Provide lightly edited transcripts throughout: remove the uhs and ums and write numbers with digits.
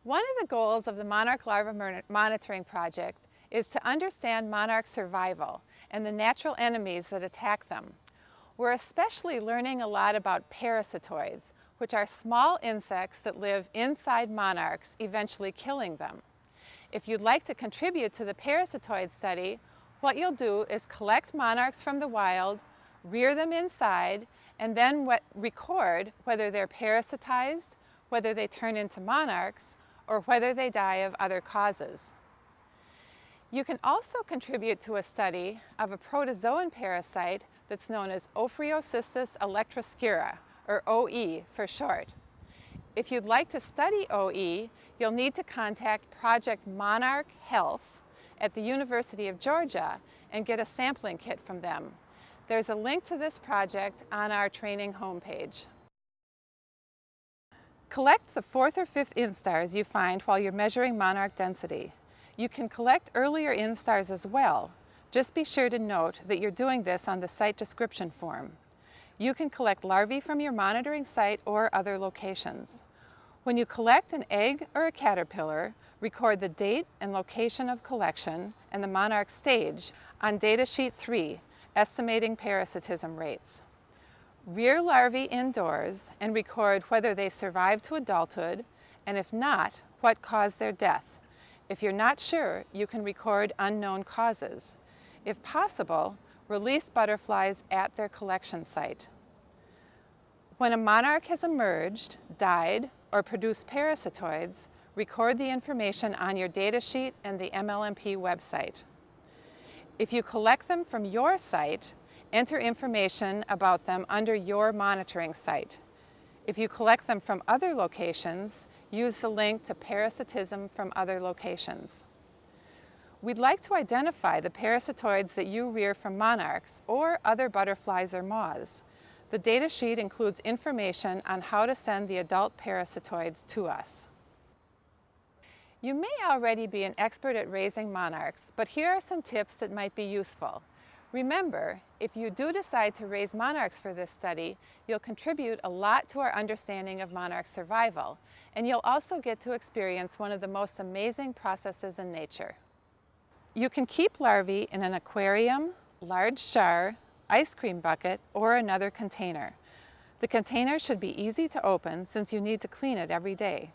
One of the goals of the Monarch Larva Monitoring Project is to understand monarch survival and the natural enemies that attack them. We're especially learning a lot about parasitoids, which are small insects that live inside monarchs, eventually killing them. If you'd like to contribute to the parasitoid study, what you'll do is collect monarchs from the wild, rear them inside, and then record whether they're parasitized, whether they turn into monarchs, or whether they die of other causes. You can also contribute to a study of a protozoan parasite that's known as Ophriocistus electroscura, or OE for short. If you'd like to study OE, you'll need to contact Project Monarch Health at the University of Georgia and get a sampling kit from them. There's a link to this project on our training homepage. Collect the 4th or 5th instars you find while you're measuring monarch density. You can collect earlier instars as well. Just be sure to note that you're doing this on the site description form. You can collect larvae from your monitoring site or other locations. When you collect an egg or a caterpillar, record the date and location of collection and the monarch stage on data sheet 3, estimating parasitism rates. Rear larvae indoors and record whether they survived to adulthood, and if not, what caused their death. If you're not sure, you can record unknown causes. If possible, release butterflies at their collection site. When a monarch has emerged, died, or produced parasitoids, record the information on your data sheet and the MLMP website. If you collect them from your site, enter information about them under your monitoring site. If you collect them from other locations, use the link to Parasitism from other locations. We'd like to identify the parasitoids that you rear from monarchs or other butterflies or moths. The data sheet includes information on how to send the adult parasitoids to us. You may already be an expert at raising monarchs, but here are some tips that might be useful. Remember, if you do decide to raise monarchs for this study, you'll contribute a lot to our understanding of monarch survival, and you'll also get to experience one of the most amazing processes in nature. You can keep larvae in an aquarium, large jar, ice cream bucket, or another container. The container should be easy to open since you need to clean it every day.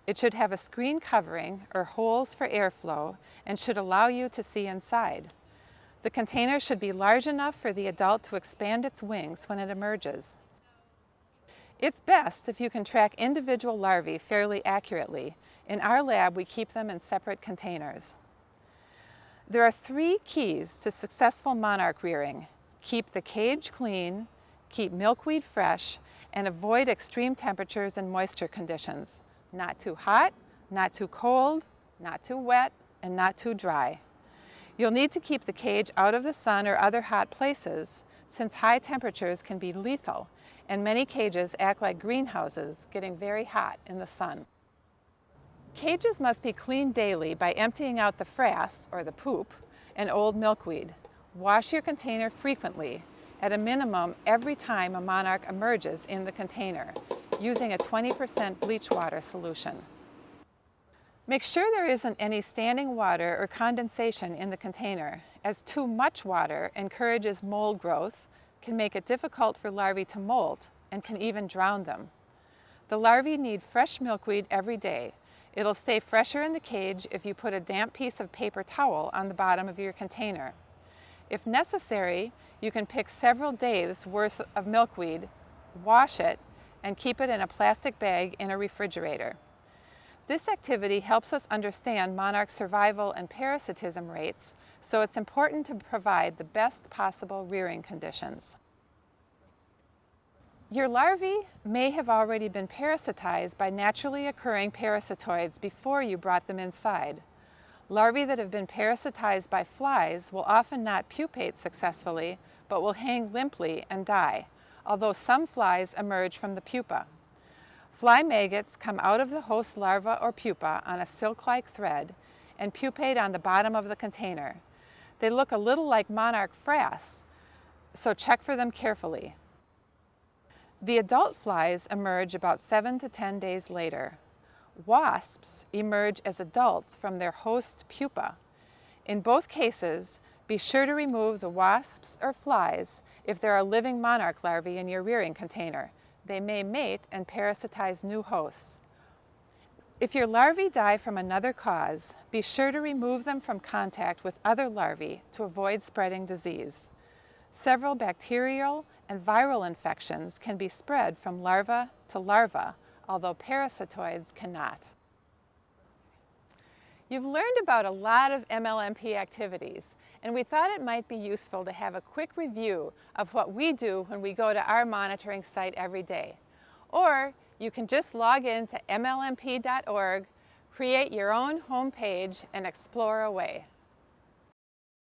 It should have a screen covering or holes for airflow and should allow you to see inside. The container should be large enough for the adult to expand its wings when it emerges. It's best if you can track individual larvae fairly accurately. In our lab, we keep them in separate containers. There are 3 keys to successful monarch rearing. Keep the cage clean, keep milkweed fresh, and avoid extreme temperatures and moisture conditions. Not too hot, not too cold, not too wet, and not too dry. You'll need to keep the cage out of the sun or other hot places, since high temperatures can be lethal, and many cages act like greenhouses, getting very hot in the sun. Cages must be cleaned daily by emptying out the frass, or the poop, and old milkweed. Wash your container frequently, at a minimum every time a monarch emerges in the container, using a 20% bleach water solution. Make sure there isn't any standing water or condensation in the container, as too much water encourages mold growth, can make it difficult for larvae to molt, and can even drown them. The larvae need fresh milkweed every day. It'll stay fresher in the cage if you put a damp piece of paper towel on the bottom of your container. If necessary, you can pick several days worth of milkweed, wash it, and keep it in a plastic bag in a refrigerator. This activity helps us understand monarch survival and parasitism rates, so it's important to provide the best possible rearing conditions. Your larvae may have already been parasitized by naturally occurring parasitoids before you brought them inside. Larvae that have been parasitized by flies will often not pupate successfully, but will hang limply and die, although some flies emerge from the pupa. Fly maggots come out of the host larva or pupa on a silk-like thread and pupate on the bottom of the container. They look a little like monarch frass, so check for them carefully. The adult flies emerge about 7 to 10 days later. Wasps emerge as adults from their host pupa. In both cases, be sure to remove the wasps or flies if there are living monarch larvae in your rearing container. They may mate and parasitize new hosts. If your larvae die from another cause, be sure to remove them from contact with other larvae to avoid spreading disease. Several bacterial and viral infections can be spread from larva to larva, although parasitoids cannot. You've learned about a lot of MLMP activities, and we thought it might be useful to have a quick review of what we do when we go to our monitoring site every day. Or you can just log in to mlmp.org, create your own home page, and explore away.